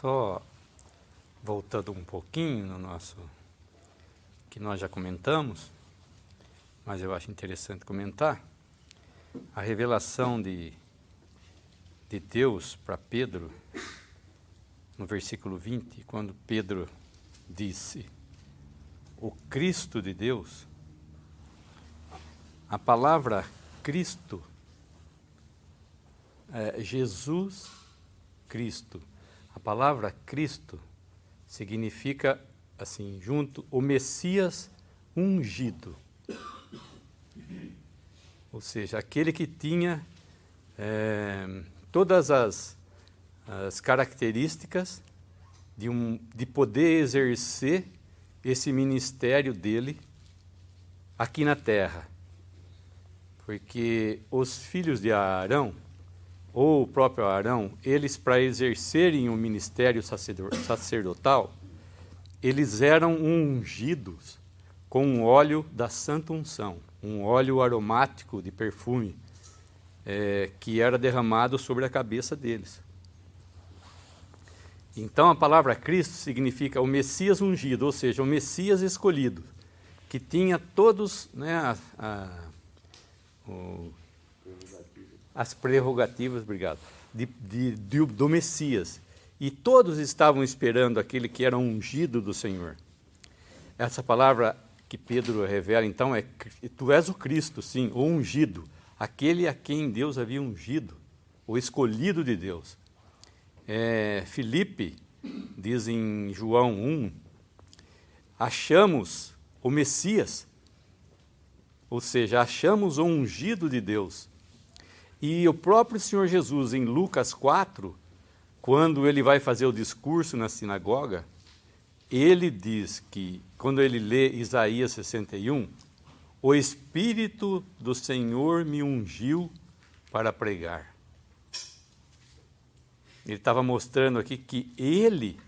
Só voltando um pouquinho no nosso, que nós já comentamos, mas eu acho interessante comentar, a revelação de Deus para Pedro, no versículo 20, quando Pedro disse, o Cristo de Deus, a palavra Cristo, Jesus Cristo, a palavra Cristo significa, assim, junto, o Messias ungido. Ou seja, aquele que tinha todas as características de poder exercer esse ministério dele aqui na terra. Porque os filhos de Arão, ou o próprio Arão, eles, para exercerem o ministério sacerdotal, eles eram ungidos com um óleo da santa unção, um óleo aromático de perfume, que era derramado sobre a cabeça deles. Então a palavra Cristo significa o Messias ungido, ou seja, o Messias escolhido, que tinha todos, né, as prerrogativas, obrigado, do Messias. E todos estavam esperando aquele que era ungido do Senhor. Essa palavra que Pedro revela, então, tu és o Cristo, sim, o ungido, aquele a quem Deus havia ungido, o escolhido de Deus. Filipe diz em João 1, achamos o Messias, ou seja, achamos o ungido de Deus. E o próprio Senhor Jesus, em Lucas 4, quando ele vai fazer o discurso na sinagoga, ele diz que, quando ele lê Isaías 61, o Espírito do Senhor me ungiu para pregar. Ele estava mostrando aqui que ele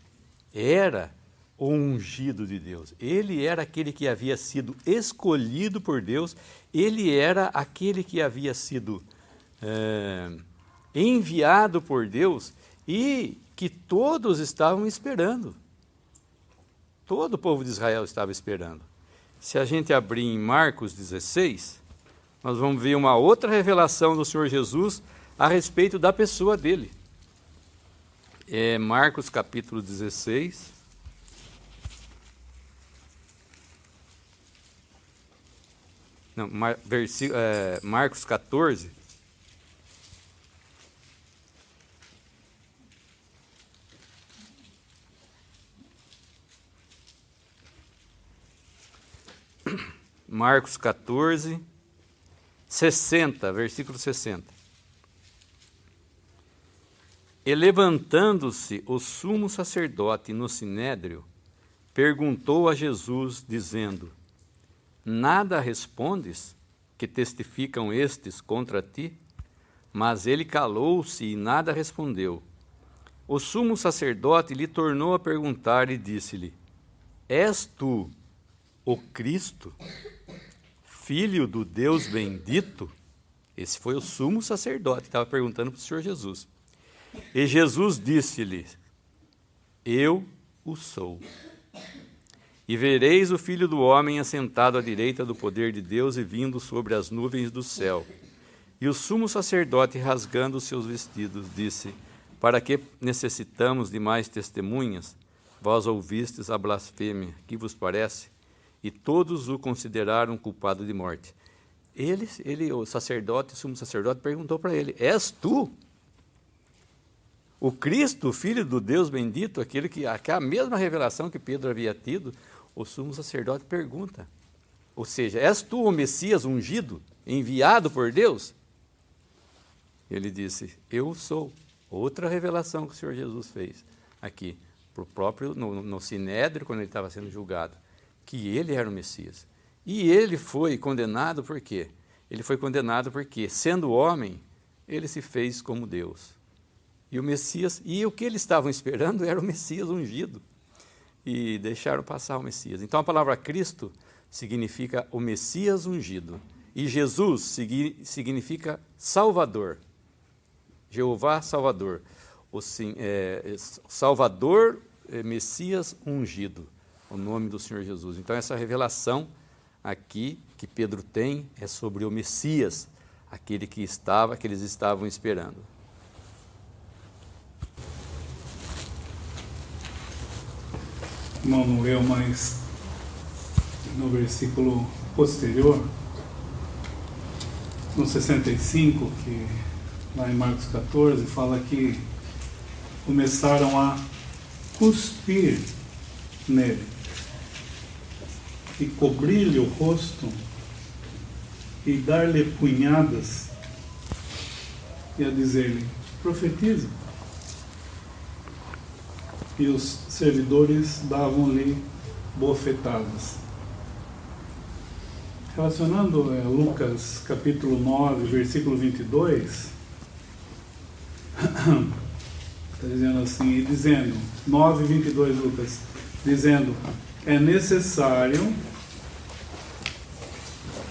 era o ungido de Deus. Ele era aquele que havia sido escolhido por Deus. Ele era aquele que havia sido enviado por Deus e que todos estavam esperando. Todo o povo de Israel estava esperando. Se a gente abrir em Marcos 16, nós vamos ver uma outra revelação do Senhor Jesus a respeito da pessoa dele. Marcos capítulo 16. Não, Marcos 14. Marcos 14, 60, versículo 60. E levantando-se o sumo sacerdote no sinédrio, perguntou a Jesus, dizendo, nada respondes que testificam estes contra ti? Mas ele calou-se e nada respondeu. O sumo sacerdote lhe tornou a perguntar e disse-lhe, és tu o Cristo, filho do Deus bendito? Esse foi o sumo sacerdote que estava perguntando para o Senhor Jesus. E Jesus disse-lhe, eu o sou. E vereis o Filho do Homem assentado à direita do poder de Deus e vindo sobre as nuvens do céu. E o sumo sacerdote, rasgando os seus vestidos, disse, para que necessitamos de mais testemunhas? Vós ouvistes a blasfêmia, que vos parece? E todos o consideraram culpado de morte. O sacerdote, o sumo sacerdote, perguntou para ele, és tu o Cristo, filho do Deus bendito, aquele que a mesma revelação que Pedro havia tido, o sumo sacerdote pergunta. Ou seja, és tu o Messias ungido, enviado por Deus? Ele disse, eu sou. Outra revelação que o Senhor Jesus fez aqui, pro próprio, no Sinédrio, quando ele estava sendo julgado, que ele era o Messias. E ele foi condenado por quê? Ele foi condenado porque, sendo homem, ele se fez como Deus. E o Messias, e o que eles estavam esperando era o Messias ungido. E deixaram passar o Messias. Então a palavra Cristo significa o Messias ungido. E Jesus significa Salvador. Jeová Salvador. Salvador, Messias ungido, o nome do Senhor Jesus. Então essa revelação aqui que Pedro tem é sobre o Messias, aquele que eles estavam esperando. Irmão, não leu, mas no versículo posterior, no 65, que lá em Marcos 14, fala que começaram a cuspir nele e cobrir-lhe o rosto e dar-lhe punhadas e a dizer-lhe: profetiza. E os servidores davam-lhe bofetadas. Relacionando Lucas capítulo 9, versículo 22, está dizendo assim, e dizendo, 9, 22, Lucas, dizendo: é necessário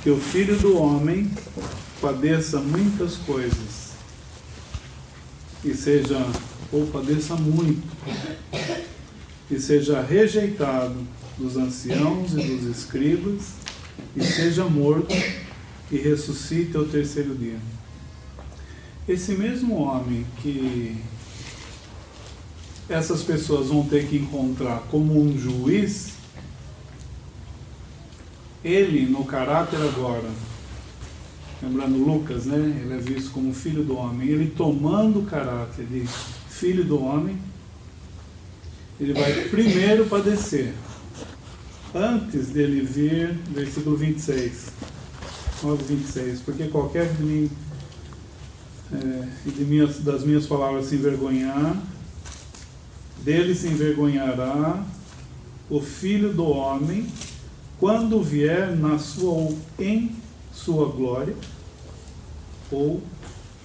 que o Filho do Homem padeça muitas coisas e seja, ou padeça muito, e seja rejeitado dos anciãos e dos escribas, e seja morto e ressuscite ao terceiro dia. Esse mesmo homem que essas pessoas vão ter que encontrar como um juiz, ele no caráter agora, lembrando Lucas, né? Ele é visto como filho do homem, ele tomando o caráter de filho do homem, ele vai primeiro padecer, antes dele vir, versículo 26, 9, 26, porque qualquer de mim, das minhas palavras se envergonhar, dele se envergonhará o Filho do Homem, quando vier na sua ou em sua glória, ou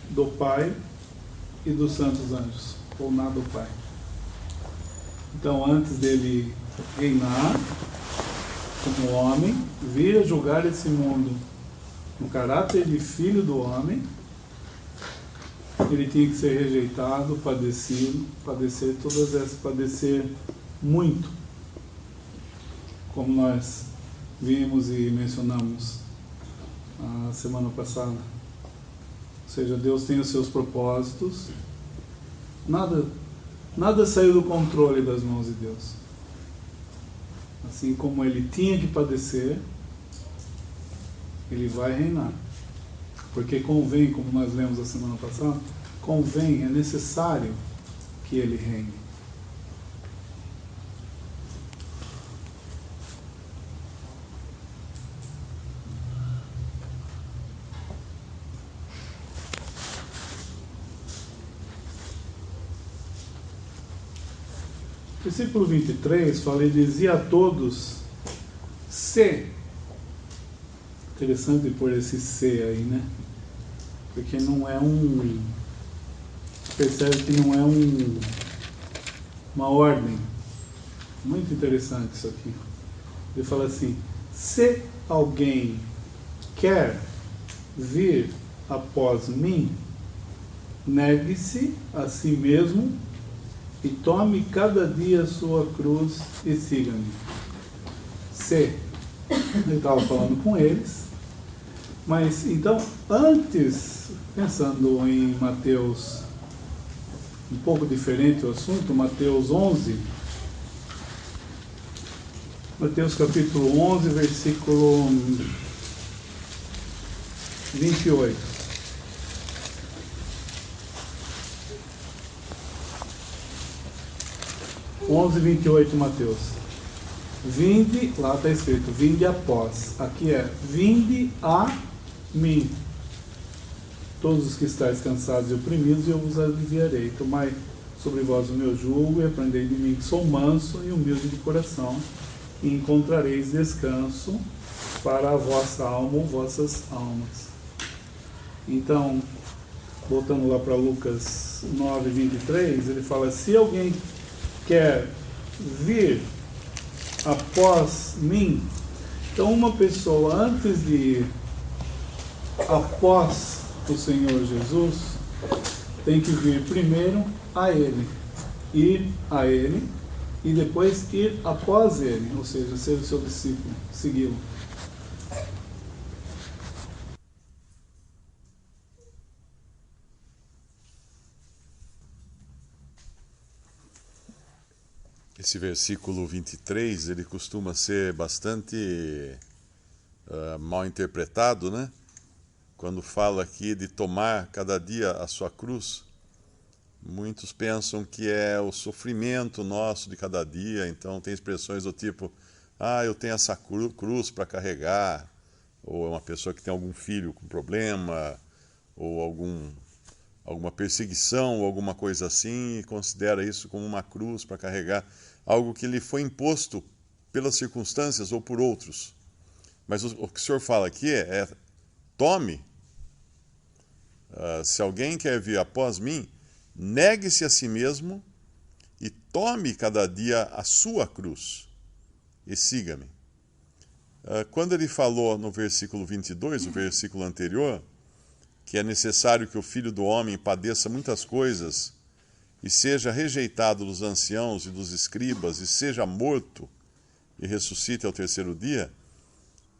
do Pai e dos santos anjos, ou na do Pai. Então, antes dele reinar como homem, vir a julgar esse mundo no caráter de filho do homem, ele tinha que ser rejeitado, padecer todas essas, padecer muito, como nós vimos e mencionamos a semana passada. Ou seja, Deus tem os seus propósitos, nada saiu do controle das mãos de Deus. Assim como ele tinha que padecer, ele vai reinar. Porque convém, como nós lemos a semana passada, convém, é necessário que ele reine. Versículo 23 fala, ele dizia a todos, se. Interessante pôr esse se aí, né? Porque não é percebe que não é uma ordem. Muito interessante isso aqui. Ele fala assim, se alguém quer vir após mim, negue-se a si mesmo e tome cada dia a sua cruz e siga-me. Se. Ele estava falando com eles, mas então, antes, pensando em Mateus, um pouco diferente o assunto, Mateus 11, Mateus capítulo 11, versículo 28. (11, 28) Mateus. Vinde, lá está escrito, vinde após. Aqui é, vinde a mim, todos os que estáis cansados e oprimidos, e eu vos aliviarei. Tomai sobre vós o meu jugo e aprendei de mim, que sou manso e humilde de coração, e encontrareis descanso para a vossa alma ou vossas almas. Então, voltando lá para Lucas 9, 23, ele fala, se alguém quer vir após mim, então uma pessoa antes de ir após o Senhor Jesus tem que vir primeiro a Ele. Ir a Ele e depois ir após Ele, ou seja, ser o seu discípulo, segui-lo. Esse versículo 23, ele costuma ser bastante mal interpretado, né? Quando fala aqui de tomar cada dia a sua cruz, muitos pensam que é o sofrimento nosso de cada dia, então tem expressões do tipo, eu tenho essa cruz para carregar, ou é uma pessoa que tem algum filho com problema, ou alguma perseguição, ou alguma coisa assim, e considera isso como uma cruz para carregar, algo que lhe foi imposto pelas circunstâncias ou por outros. Mas o que o senhor fala aqui tome. Se alguém quer vir após mim, negue-se a si mesmo e tome cada dia a sua cruz e siga-me. Quando ele falou no versículo 22, o versículo anterior, que é necessário que o Filho do Homem padeça muitas coisas e seja rejeitado dos anciãos e dos escribas e seja morto e ressuscite ao terceiro dia,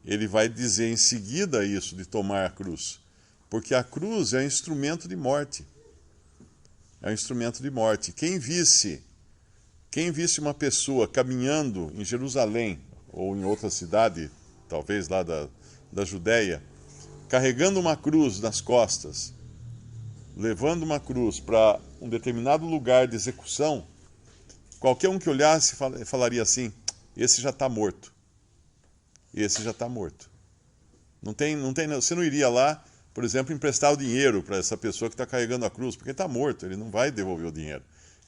ele vai dizer em seguida isso de tomar a cruz. Porque a cruz é um instrumento de morte. É um instrumento de morte. Quem visse uma pessoa caminhando em Jerusalém, ou em outra cidade, talvez lá da Judéia, carregando uma cruz nas costas, levando uma cruz para um determinado lugar de execução, qualquer um que olhasse falaria assim, esse já está morto. Esse já está morto. Você não iria lá, por exemplo, emprestar o dinheiro para essa pessoa que está carregando a cruz, porque está morto, ele não vai devolver o dinheiro.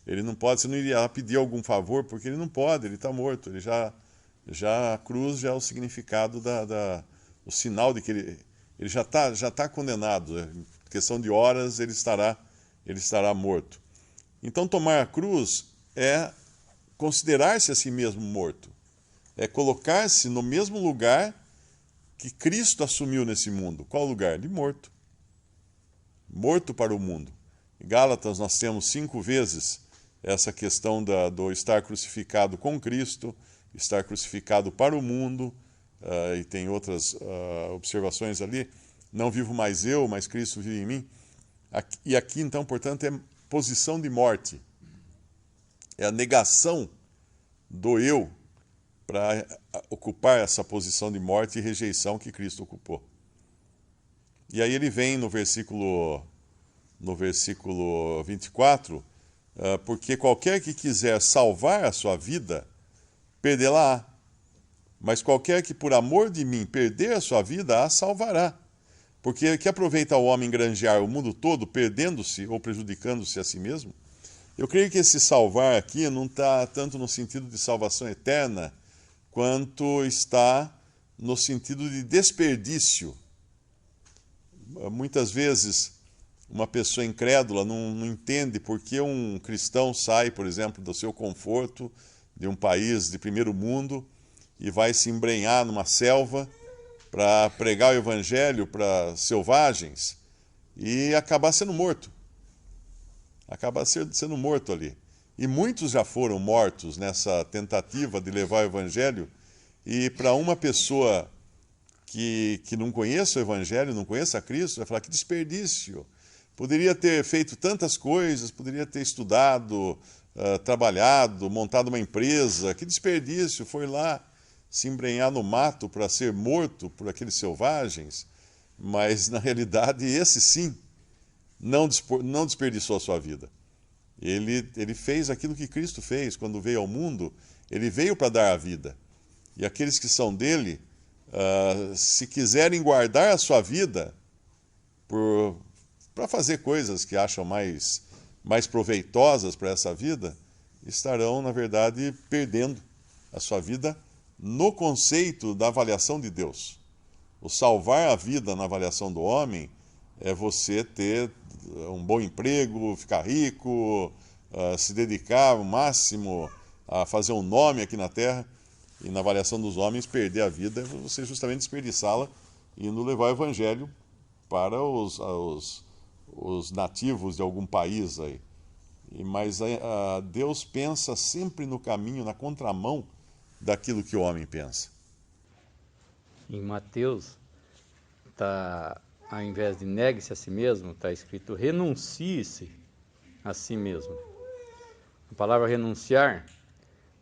Ele não pode, você não iria lá pedir algum favor, porque ele não pode, ele está morto. A cruz já é o significado, o sinal de que ele já está condenado. Em questão de horas, ele estará morto. Então, tomar a cruz é considerar-se a si mesmo morto. É colocar-se no mesmo lugar que Cristo assumiu nesse mundo. Qual lugar? De morto. Morto para o mundo. Em Gálatas nós temos 5 vezes essa questão do estar crucificado com Cristo, estar crucificado para o mundo, e tem outras observações ali. Não vivo mais eu, mas Cristo vive em mim. E aqui, então, portanto, é posição de morte. É a negação do eu para ocupar essa posição de morte e rejeição que Cristo ocupou. E aí ele vem no versículo 24, porque qualquer que quiser salvar a sua vida, perdê-la-á. Mas qualquer que por amor de mim perder a sua vida, a salvará. Porque que aproveita o homem granjear o mundo todo, perdendo-se ou prejudicando-se a si mesmo? Eu creio que esse salvar aqui não está tanto no sentido de salvação eterna, quanto está no sentido de desperdício. Muitas vezes, uma pessoa incrédula não entende por que um cristão sai, por exemplo, do seu conforto, de um país de primeiro mundo, e vai se embrenhar numa selva para pregar o evangelho para selvagens e acabar sendo morto. Acabar sendo morto ali. E muitos já foram mortos nessa tentativa de levar o evangelho, e para uma pessoa que não conheça o evangelho, não conheça Cristo, vai falar que desperdício. Poderia ter feito tantas coisas, poderia ter estudado, trabalhado, montado uma empresa, que desperdício, foi lá se embrenhar no mato para ser morto por aqueles selvagens, mas na realidade esse sim não desperdiçou a sua vida. Ele fez aquilo que Cristo fez quando veio ao mundo, ele veio para dar a vida. E aqueles que são dele, se quiserem guardar a sua vida para fazer coisas que acham mais proveitosas para essa vida, estarão, na verdade, perdendo a sua vida no conceito da avaliação de Deus. O salvar a vida na avaliação do homem é você ter um bom emprego, ficar rico, se dedicar ao máximo a fazer um nome aqui na terra, e na avaliação dos homens, perder a vida é você justamente desperdiçá-la indo levar o evangelho para os nativos de algum país aí. Mas Deus pensa sempre no caminho, na contramão daquilo que o homem pensa. Em Mateus, ao invés de negue-se a si mesmo, está escrito renuncie-se a si mesmo. A palavra renunciar,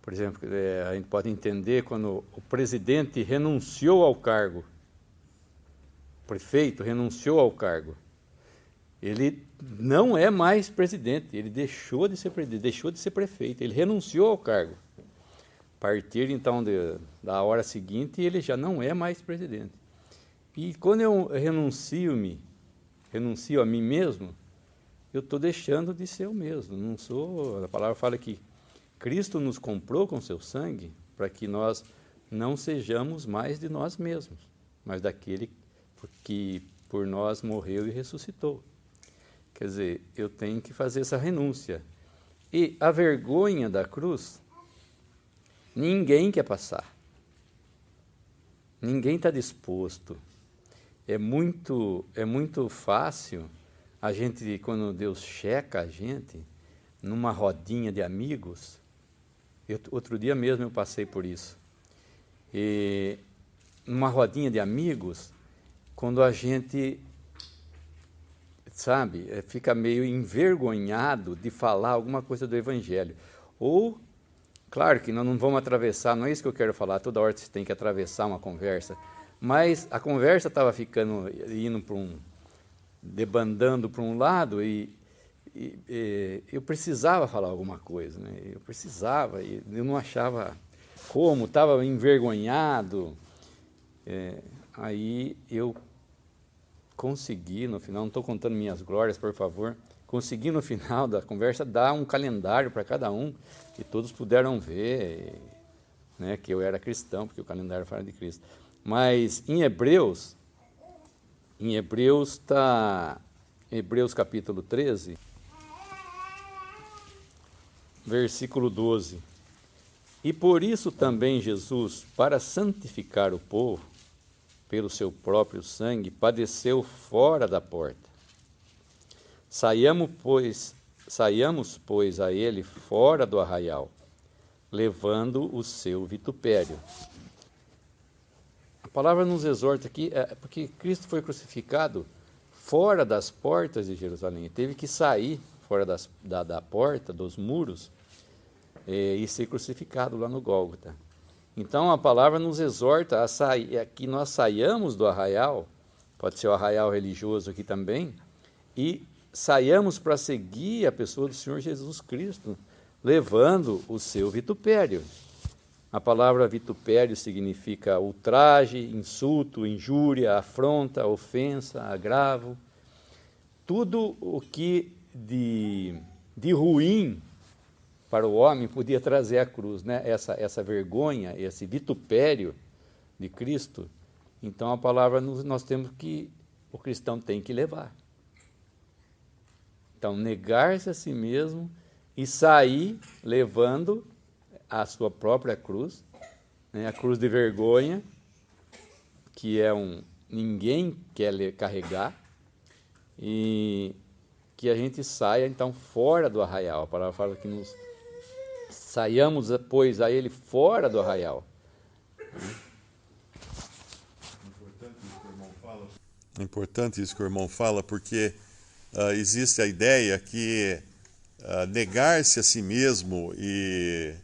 por exemplo, a gente pode entender quando o presidente renunciou ao cargo, o prefeito renunciou ao cargo. Ele não é mais presidente, ele deixou de ser presidente, deixou de ser prefeito, ele renunciou ao cargo. A partir então da hora seguinte, ele já não é mais presidente. E quando eu renuncio a mim mesmo, eu estou deixando de ser eu mesmo. Não sou. A palavra fala que Cristo nos comprou com seu sangue para que nós não sejamos mais de nós mesmos, mas daquele que por nós morreu e ressuscitou. Quer dizer, eu tenho que fazer essa renúncia. E a vergonha da cruz, ninguém quer passar. Ninguém está disposto. É muito fácil a gente, quando Deus checa a gente, numa rodinha de amigos. Outro dia mesmo eu passei por isso. E numa rodinha de amigos, quando a gente, sabe, fica meio envergonhado de falar alguma coisa do Evangelho. Ou, claro que nós não vamos atravessar, não é isso que eu quero falar, toda hora você tem que atravessar uma conversa, mas a conversa estava indo para debandando para um lado e eu precisava falar alguma coisa, né? Eu precisava, eu não achava como, estava envergonhado. Aí eu consegui, no final, não estou contando minhas glórias, por favor, consegui no final da conversa dar um calendário para cada um, e todos puderam ver, né, que eu era cristão, porque o calendário fala de Cristo. Mas em Hebreus capítulo 13, versículo 12. E por isso também Jesus, para santificar o povo, pelo seu próprio sangue, padeceu fora da porta. Saiamos, pois, a ele fora do arraial, levando o seu vitupério. A palavra nos exorta aqui, porque Cristo foi crucificado fora das portas de Jerusalém. Ele teve que sair fora da porta, dos muros, e ser crucificado lá no Gólgota. Então a palavra nos exorta a que nós saiamos do arraial, pode ser o arraial religioso aqui também, e saiamos para seguir a pessoa do Senhor Jesus Cristo, levando o seu vitupério. A palavra vitupério significa ultraje, insulto, injúria, afronta, ofensa, agravo. Tudo o que de ruim para o homem podia trazer a cruz, né? Essa vergonha, esse vitupério de Cristo. Então a palavra nós temos o cristão tem que levar. Então negar-se a si mesmo e sair levando a sua própria cruz, né? A cruz de vergonha, que ninguém quer carregar, e que a gente saia então fora do arraial. A palavra fala que saiamos, pois, a ele fora do arraial. É importante isso que o irmão fala, porque existe a ideia que negar-se a si mesmo e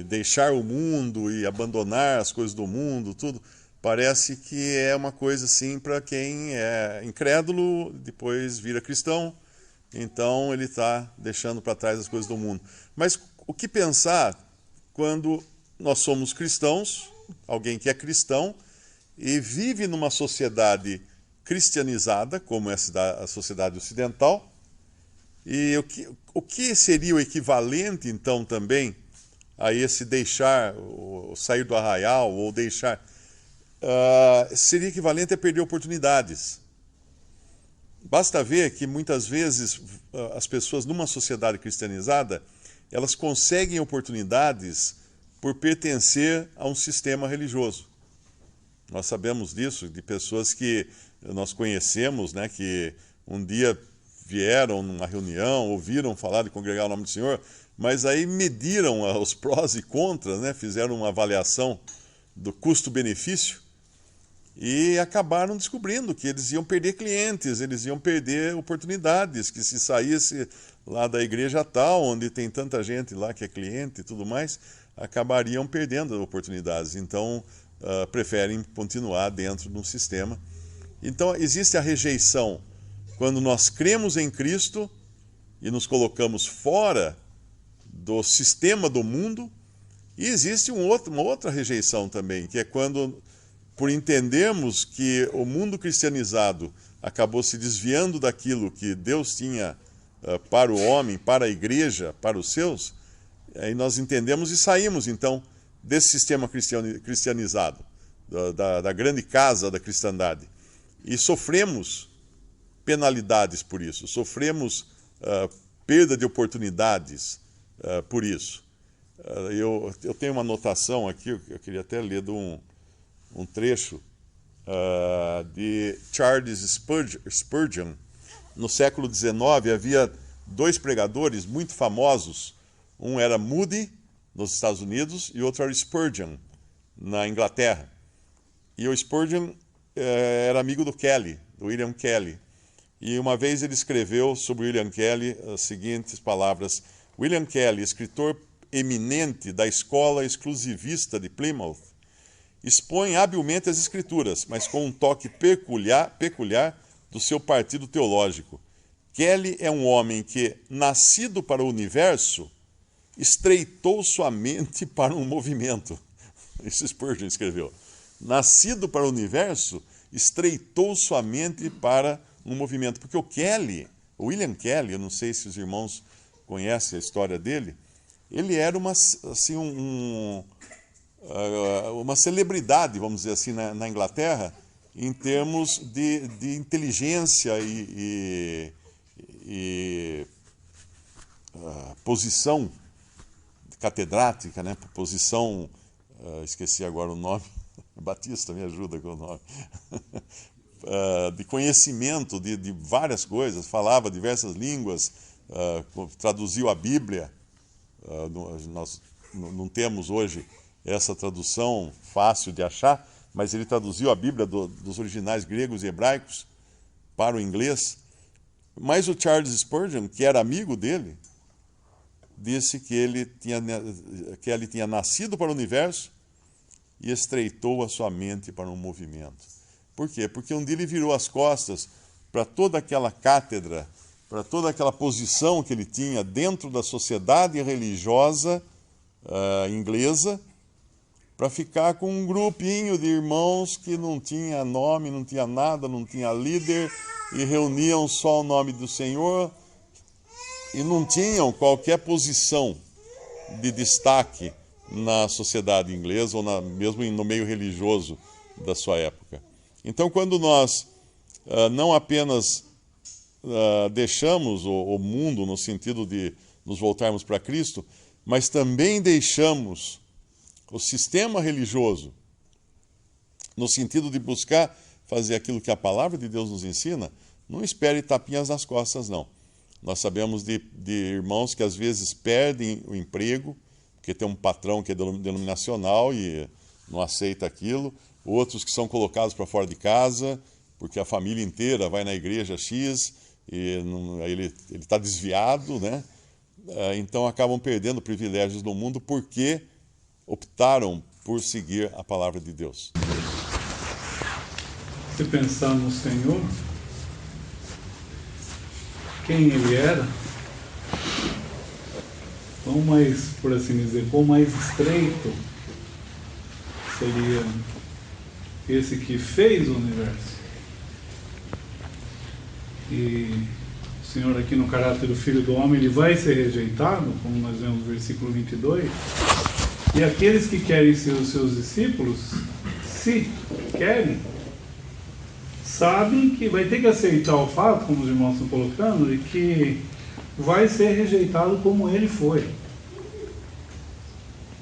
deixar o mundo e abandonar as coisas do mundo, tudo, parece que é uma coisa assim para quem é incrédulo, depois vira cristão, então ele está deixando para trás as coisas do mundo. Mas o que pensar quando nós somos cristãos, alguém que é cristão, e vive numa sociedade cristianizada, como a sociedade ocidental, e o que seria o equivalente, então, também, a esse deixar, ou sair do arraial, ou deixar... seria equivalente a perder oportunidades. Basta ver que, muitas vezes, as pessoas numa sociedade cristianizada, elas conseguem oportunidades por pertencer a um sistema religioso. Nós sabemos disso, de pessoas que nós conhecemos, né, que um dia vieram numa reunião, ouviram falar de congregar o nome do Senhor, mas aí mediram os prós e contras, né? Fizeram uma avaliação do custo-benefício e acabaram descobrindo que eles iam perder clientes, eles iam perder oportunidades, que se saísse lá da igreja tal, onde tem tanta gente lá que é cliente e tudo mais, acabariam perdendo oportunidades. Então, preferem continuar dentro de um sistema. Então, existe a rejeição quando nós cremos em Cristo e nos colocamos fora do sistema do mundo, e existe uma outra rejeição também, que é quando, por entendermos que o mundo cristianizado acabou se desviando daquilo que Deus tinha para o homem, para a igreja, para os seus, aí nós entendemos e saímos, então, desse sistema cristianizado, da grande casa da cristandade. E sofremos penalidades por isso, sofremos perda de oportunidades por isso. Eu tenho uma anotação aqui, eu queria até ler de um trecho de Charles Spurgeon. No século XIX havia dois pregadores muito famosos, um era Moody, nos Estados Unidos, e outro era Spurgeon, na Inglaterra. E o Spurgeon era amigo do Kelly, do William Kelly. E uma vez ele escreveu sobre William Kelly as seguintes palavras: William Kelly, escritor eminente da escola exclusivista de Plymouth, expõe habilmente as escrituras, mas com um toque peculiar do seu partido teológico. Kelly é um homem que, nascido para o universo, estreitou sua mente para um movimento. Isso Spurgeon escreveu. Nascido para o universo, estreitou sua mente para um movimento. Porque o William Kelly, eu não sei se os irmãos conhecem a história dele, ele era uma celebridade, vamos dizer assim, na Inglaterra, em termos de inteligência e posição catedrática, né? Posição, esqueci agora o nome, Batista me ajuda com o nome, de conhecimento de várias coisas, falava diversas línguas, traduziu a Bíblia. Nós não temos hoje essa tradução fácil de achar, mas ele traduziu a Bíblia dos originais gregos e hebraicos para o inglês. Mas o Charles Spurgeon, que era amigo dele, disse que ele tinha nascido para o universo e estreitou a sua mente para um movimento. Por quê? Porque um dia ele virou as costas para toda aquela cátedra, para toda aquela posição que ele tinha dentro da sociedade religiosa inglesa, para ficar com um grupinho de irmãos que não tinha nome, não tinha nada, não tinha líder, e reuniam só o nome do Senhor, e não tinham qualquer posição de destaque na sociedade inglesa, ou mesmo no meio religioso da sua época. Então, quando nós não apenas deixamos o mundo no sentido de nos voltarmos para Cristo, mas também deixamos o sistema religioso no sentido de buscar fazer aquilo que a palavra de Deus nos ensina, não espere tapinhas nas costas, não. Nós sabemos de irmãos que às vezes perdem o emprego, porque tem um patrão que é denominacional e não aceita aquilo, outros que são colocados para fora de casa, porque a família inteira vai na igreja X, e aí ele está desviado, né? Então acabam perdendo privilégios no mundo porque optaram por seguir a palavra de Deus. Se pensar no Senhor, quem Ele era, quão mais, por assim dizer, quão mais estreito seria esse que fez o universo. E o Senhor aqui no caráter do Filho do Homem, Ele vai ser rejeitado, como nós vemos no versículo 22, e aqueles que querem ser os seus discípulos, se querem, sabem que vai ter que aceitar o fato, como os irmãos estão colocando, de que vai ser rejeitado como Ele foi.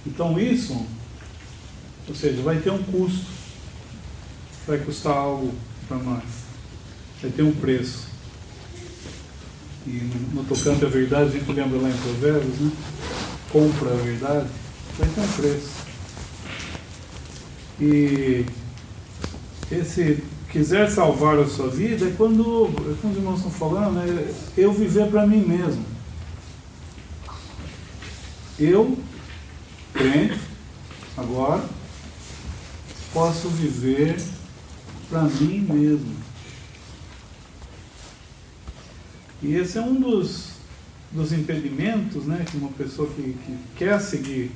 Então isso, ou seja, vai ter um custo, vai custar algo para nós, vai ter um preço. E no tocante à verdade, a gente lembra lá em Provérbios, né? Compra a verdade, vai ter um preço. E esse quiser salvar a sua vida é quando os irmãos estão falando, né? Eu viver para mim mesmo. Eu, crente, agora, posso viver para mim mesmo. E esse é um dos impedimentos, né, que uma pessoa que quer seguir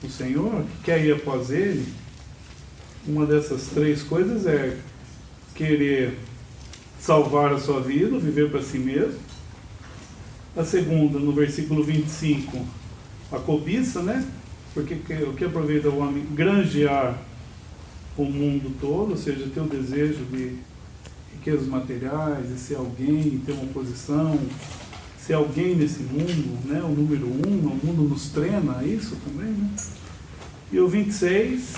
o Senhor, que quer ir após Ele, uma dessas três coisas é querer salvar a sua vida, viver para si mesmo. A segunda, no versículo 25, a cobiça, né? Porque o que aproveita o homem? Granjear o mundo todo, ou seja, ter o desejo de riquezas materiais, de ser alguém, ter uma posição, ser alguém nesse mundo, né? O número 1, o mundo nos treina a isso também, né? E o 26,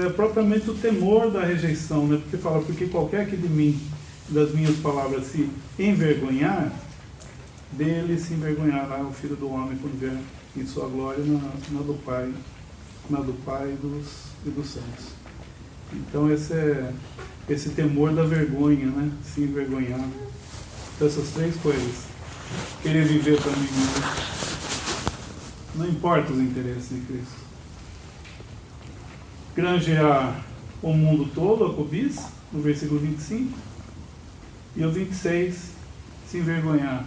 é propriamente o temor da rejeição, né? Porque fala, porque qualquer que de mim, das minhas palavras, se envergonhar, dele se envergonhará o Filho do Homem quando vier em sua glória na do Pai e dos santos. Então esse temor da vergonha, né? Se envergonhar. Então essas três coisas. Querer viver para mim mesmo. Não importa os interesses de Cristo. Granjear o mundo todo, a cobiça, no versículo 25. E o 26, se envergonhar.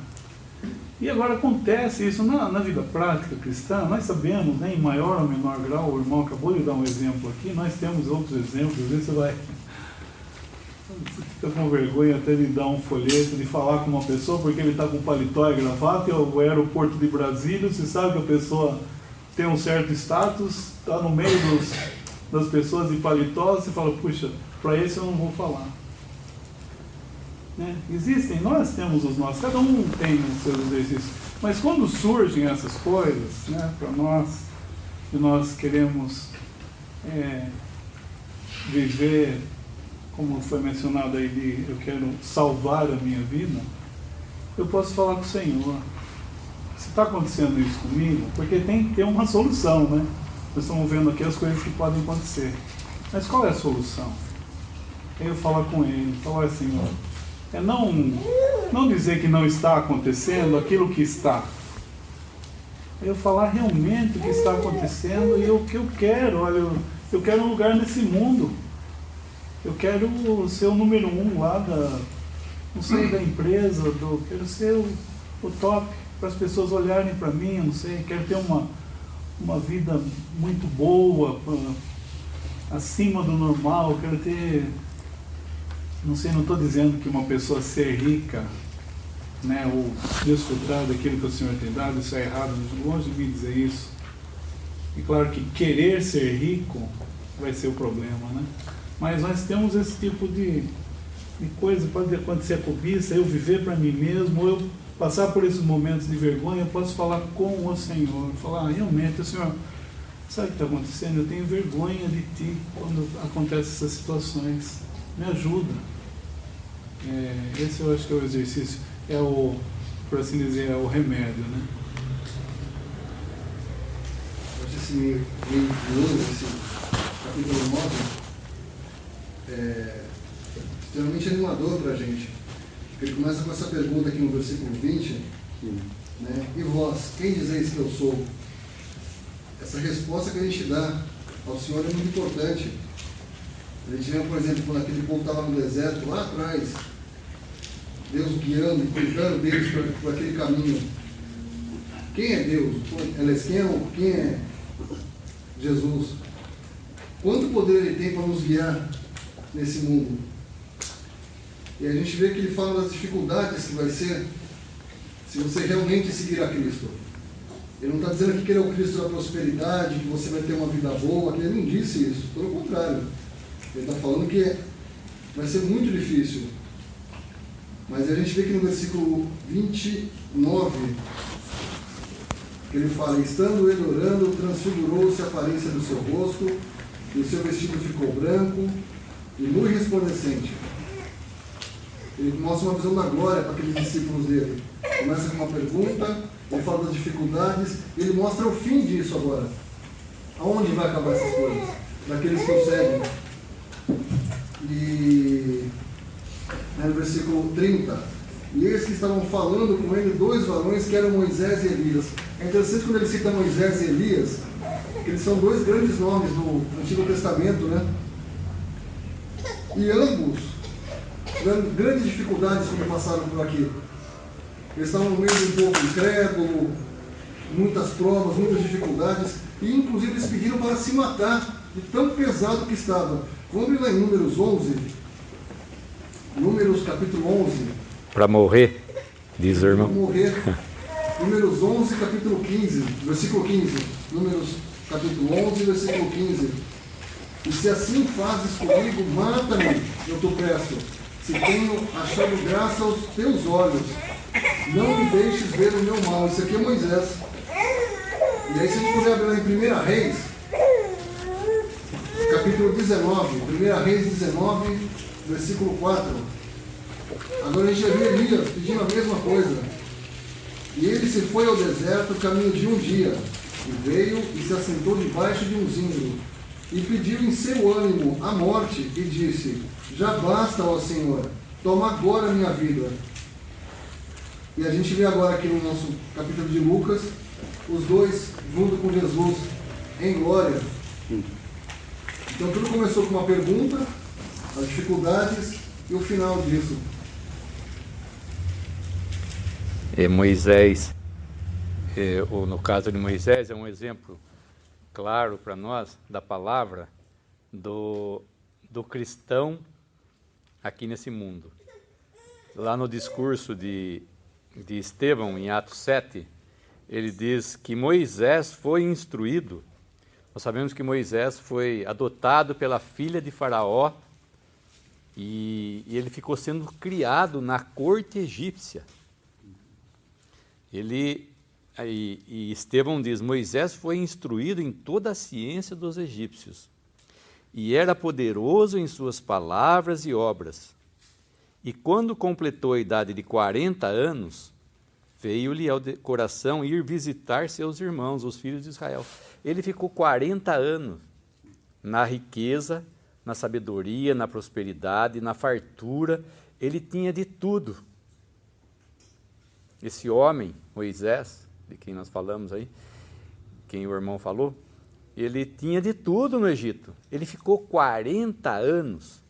E agora acontece isso na vida prática cristã, nós sabemos, né, em maior ou menor grau, o irmão acabou de dar um exemplo aqui, nós temos outros exemplos, às vezes você fica com vergonha até de dar um folheto, de falar com uma pessoa, porque ele está com paletó e gravata, e o aeroporto de Brasília, você sabe que a pessoa tem um certo status, está no meio das pessoas de paletó, você fala, puxa, para esse eu não vou falar. Né? Existem, nós temos os nossos, cada um tem os seus exercícios, mas quando surgem essas coisas, né, para nós, que nós queremos viver, como foi mencionado aí, eu quero salvar a minha vida, eu posso falar com o Senhor, se está acontecendo isso comigo, porque tem que ter uma solução, né? Nós estamos vendo aqui as coisas que podem acontecer, mas qual é a solução? Aí eu falar com Ele, falar assim, não dizer que não está acontecendo aquilo que está. Eu falar realmente o que está acontecendo e o que eu quero. Olha, eu quero um lugar nesse mundo. Eu quero ser o número 1 lá não sei, da empresa, quero ser o top, para as pessoas olharem para mim, não sei, quero ter uma vida muito boa, acima do normal, quero ter... Não sei, não estou dizendo que uma pessoa ser rica, né, ou desfrutar daquilo que o Senhor tem dado, isso é errado, longe de mim dizer isso. E claro que querer ser rico vai ser o problema, né? Mas nós temos esse tipo de coisa, pode acontecer a cobiça, eu viver para mim mesmo, ou eu passar por esses momentos de vergonha, eu posso falar com o Senhor, falar, realmente, o Senhor, sabe o que está acontecendo? Eu tenho vergonha de Ti quando acontecem essas situações, me ajuda. Esse eu acho que é o exercício, por assim dizer, é o remédio, né? Eu acho esse meio de ouro, esse capítulo 9, extremamente animador para a gente. Porque ele começa com essa pergunta aqui no versículo 20, né? E vós, quem dizeis que eu sou? Essa resposta que a gente dá ao Senhor é muito importante. A gente vê, por exemplo, quando aquele povo estava no deserto, lá atrás, Deus guiando e cuidando deles por aquele caminho. Quem é Deus? Quem é Jesus? Quanto poder Ele tem para nos guiar nesse mundo? E a gente vê que Ele fala das dificuldades que vai ser se você realmente seguir a Cristo. Ele não está dizendo aqui que Ele é o Cristo da prosperidade, que você vai ter uma vida boa, Ele não disse isso, pelo contrário. Ele está falando que vai ser muito difícil. Mas a gente vê que no versículo 29, que ele fala, estando ele orando, transfigurou-se a aparência do seu rosto, e o seu vestido ficou branco e muito resplandecente. Ele mostra uma visão da glória para aqueles discípulos dele. Começa com uma pergunta, ele fala das dificuldades, ele mostra o fim disso agora. Aonde vai acabar essas coisas? Daqueles que o seguem. E no versículo 30, e eles que estavam falando com ele, 2 varões que eram Moisés e Elias. É interessante quando ele cita Moisés e Elias, que eles são 2 grandes nomes do Antigo Testamento, né? E ambos, grandes dificuldades quando passaram por aqui. Eles estavam no meio de um povo incrédulo, muitas provas, muitas dificuldades, e inclusive eles pediram para se matar, de tão pesado que estava. Vamos ler lá em Números 11, Números capítulo 11. Para morrer, diz o irmão. Morrer. Números 11, capítulo 15, versículo 15. Números capítulo 11, versículo 15. E se assim fazes comigo, mata-me, eu te peço, se tenho achado graça aos teus olhos. Não me deixes ver o meu mal. Isso aqui é Moisés. E aí, se a gente puder abrir lá em 1 Reis, capítulo 19, 1 Reis 19, versículo 4. Agora a gente já viu Elias pedindo a mesma coisa. E ele se foi ao deserto, caminho de um dia, e veio e se assentou debaixo de um zimbro, e pediu em seu ânimo a morte, e disse: já basta, ó Senhor, toma agora a minha vida. E a gente vê agora aqui no nosso capítulo de Lucas, os 2 junto com Jesus em glória. Então tudo começou com uma pergunta, as dificuldades e o final disso. Moisés, ou no caso de Moisés, é um exemplo claro para nós da palavra do cristão aqui nesse mundo. Lá no discurso de Estevão, em Atos 7, ele diz que Moisés foi instruído. Nós sabemos que Moisés foi adotado pela filha de Faraó e ele ficou sendo criado na corte egípcia. E Estevão diz: Moisés foi instruído em toda a ciência dos egípcios e era poderoso em suas palavras e obras. E quando completou a idade de 40 anos, veio-lhe ao coração ir visitar seus irmãos, os filhos de Israel. Ele ficou 40 anos na riqueza, na sabedoria, na prosperidade, na fartura. Ele tinha de tudo. Esse homem, Moisés, de quem nós falamos aí, quem o irmão falou, ele tinha de tudo no Egito. Ele ficou 40 anos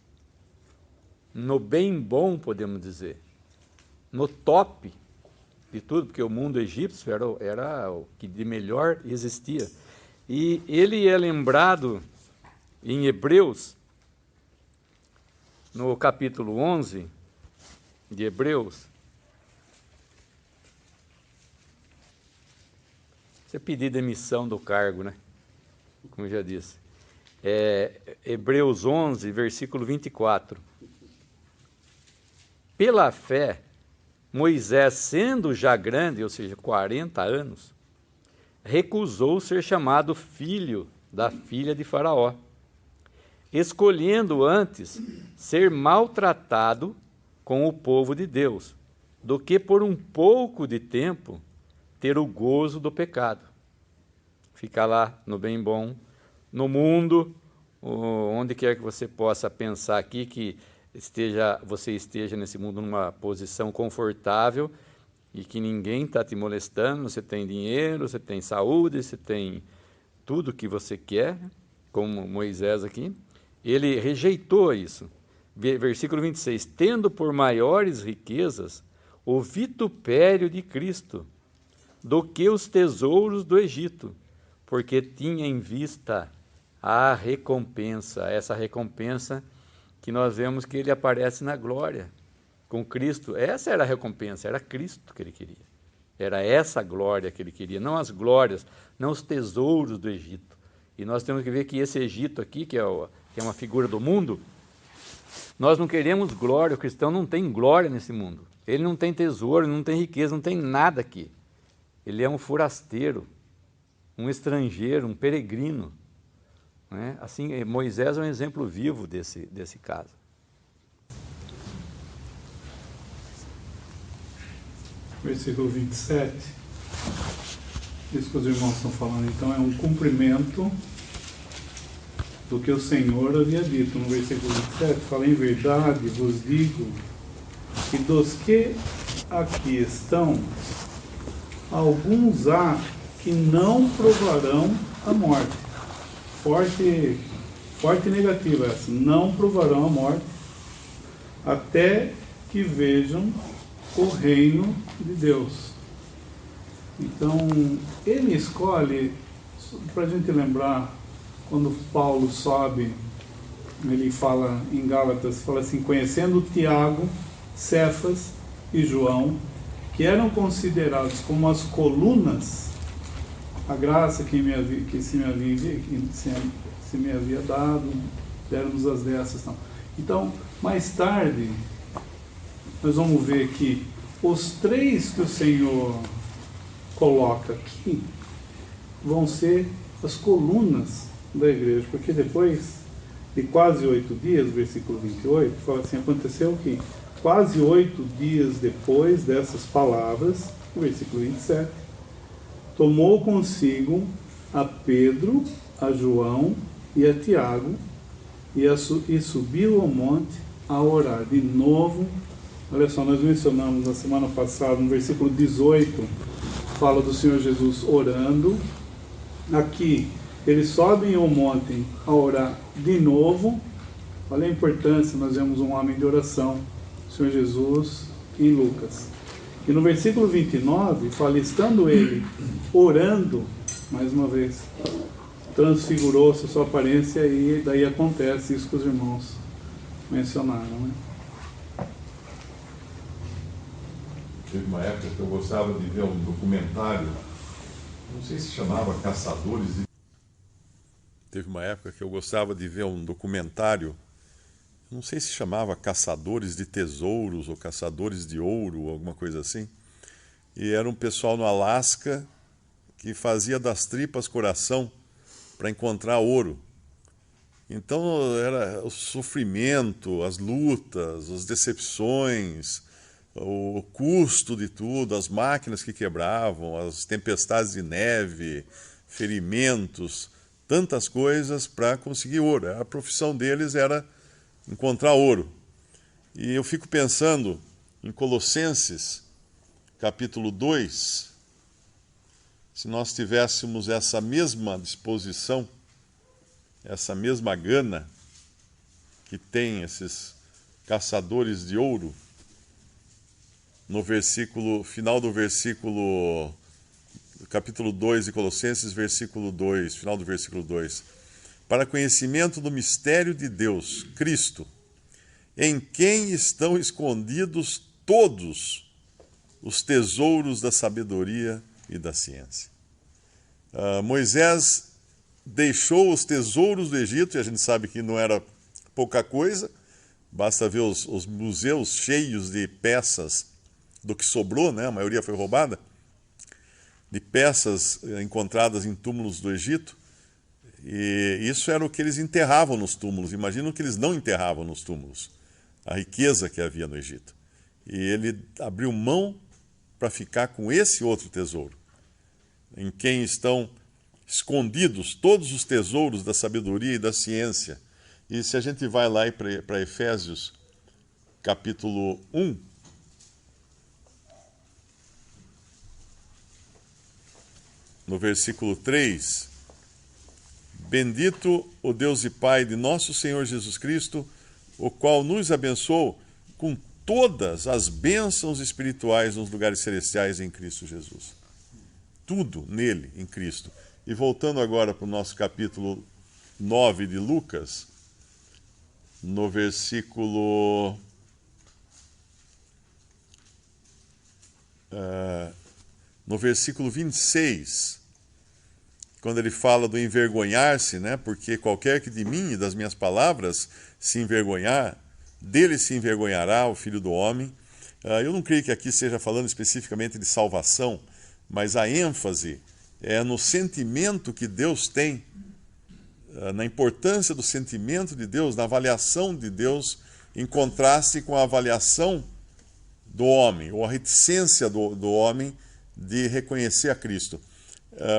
no bem bom, podemos dizer, no top de tudo, porque o mundo egípcio era o que de melhor existia. E ele é lembrado em Hebreus, no capítulo 11 de Hebreus. Você pedir demissão do cargo, né? Como eu já disse. Hebreus 11, versículo 24. Pela fé, Moisés, sendo já grande, ou seja, 40 anos, recusou ser chamado filho da filha de Faraó, escolhendo antes ser maltratado com o povo de Deus, do que por um pouco de tempo ter o gozo do pecado. Ficar lá no bem bom, no mundo, onde quer que você possa pensar aqui que você esteja nesse mundo numa posição confortável e que ninguém está te molestando, você tem dinheiro, você tem saúde, você tem tudo que você quer, como Moisés aqui. Ele rejeitou isso. Versículo 26, tendo por maiores riquezas o vitupério de Cristo, do que os tesouros do Egito, porque tinha em vista a recompensa, essa recompensa que nós vemos que ele aparece na glória, com Cristo. Essa era a recompensa, era Cristo que ele queria. Era essa glória que ele queria, não as glórias, não os tesouros do Egito. E nós temos que ver que esse Egito aqui, que é uma figura do mundo, nós não queremos glória, o cristão não tem glória nesse mundo. Ele não tem tesouro, não tem riqueza, não tem nada aqui. Ele é um forasteiro, um estrangeiro, um peregrino. Né? Assim, Moisés é um exemplo vivo desse caso. versículo 27. Isso que os irmãos estão falando, então, é um cumprimento do que o Senhor havia dito. No versículo 27, fala: em verdade vos digo que dos que aqui estão, alguns há que não provarão a morte. Forte negativa essa. Não provarão a morte até que vejam o reino de Deus. Então, ele escolhe, para a gente lembrar, quando Paulo sobe, ele fala em Gálatas, fala assim: conhecendo Tiago, Cefas e João, que eram considerados como as colunas, a graça que se me havia dado, deram-nos as dessas. Então, mais tarde, nós vamos ver que os três que o Senhor coloca aqui vão ser as colunas da igreja, porque depois de quase 8 dias, versículo 28, fala assim: aconteceu que quase 8 dias depois dessas palavras, versículo 27, tomou consigo a Pedro, a João e a Tiago, e subiu ao monte a orar. De novo, olha só, nós mencionamos na semana passada, no versículo 18, fala do Senhor Jesus orando. Aqui, eles sobem ao monte a orar de novo. Olha a importância, nós vemos um homem de oração, o Senhor Jesus, em Lucas. E no versículo 29, fala: estando ele orando, mais uma vez, transfigurou-se a sua aparência, e daí acontece isso que os irmãos mencionaram, né? Teve uma época que eu gostava de ver um documentário, não sei se chamava Caçadores de... Teve uma época que eu gostava de ver um documentário, não sei se chamava Caçadores de Tesouros ou Caçadores de Ouro, ou alguma coisa assim. E era um pessoal no Alasca que fazia das tripas coração para encontrar ouro. Então era o sofrimento, as lutas, as decepções, o custo de tudo, as máquinas que quebravam, as tempestades de neve, ferimentos, tantas coisas para conseguir ouro. A profissão deles era encontrar ouro. E eu fico pensando em Colossenses, capítulo 2, se nós tivéssemos essa mesma disposição, essa mesma gana que tem esses caçadores de ouro, no final do versículo, capítulo 2 de Colossenses, versículo 2, final do versículo 2. Para conhecimento do mistério de Deus, Cristo, em quem estão escondidos todos os tesouros da sabedoria e da ciência. Moisés deixou os tesouros do Egito, e a gente sabe que não era pouca coisa, basta ver os museus cheios de peças do que sobrou, né? A maioria foi roubada, de peças encontradas em túmulos do Egito, e isso era o que eles enterravam nos túmulos. Imagina o que eles não enterravam nos túmulos, a riqueza que havia no Egito. E ele abriu mão para ficar com esse outro tesouro, em quem estão escondidos todos os tesouros da sabedoria e da ciência. E se a gente vai lá para Efésios, capítulo 1, no versículo 3, bendito o Deus e Pai de nosso Senhor Jesus Cristo, o qual nos abençoou com todas as bênçãos espirituais nos lugares celestiais em Cristo Jesus. Tudo nele, em Cristo. E voltando agora para o nosso capítulo 9 de Lucas, no versículo... no versículo 26, quando ele fala do envergonhar-se, né? Porque qualquer que de mim e das minhas palavras se envergonhar, dele se envergonhará o Filho do Homem. Eu não creio que aqui esteja falando especificamente de salvação, mas a ênfase é no sentimento que Deus tem, na importância do sentimento de Deus, na avaliação de Deus, em contraste com a avaliação do homem, ou a reticência do homem de reconhecer a Cristo.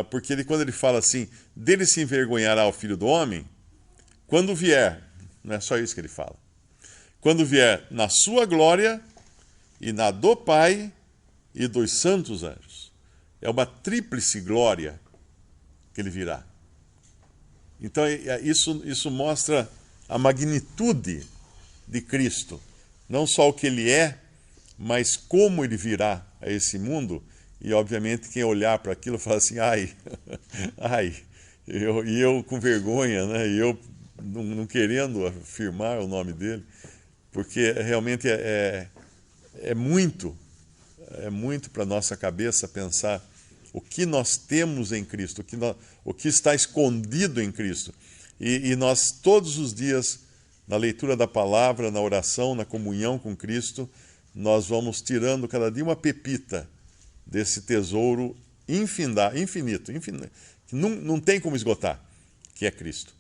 Porque quando ele fala assim, dele se envergonhará o Filho do Homem, quando vier, não é só isso que ele fala, quando vier na sua glória e na do Pai e dos santos anjos. É uma tríplice glória que ele virá. Então isso mostra a magnitude de Cristo. Não só o que ele é, mas como ele virá a esse mundo. E obviamente quem olhar para aquilo fala assim, ai, eu com vergonha, né? E eu não querendo afirmar o nome dele, porque realmente é muito para a nossa cabeça pensar o que nós temos em Cristo, o que está escondido em Cristo. E nós todos os dias, na leitura da palavra, na oração, na comunhão com Cristo, nós vamos tirando cada dia uma pepita desse tesouro infinito, que não tem como esgotar, que é Cristo.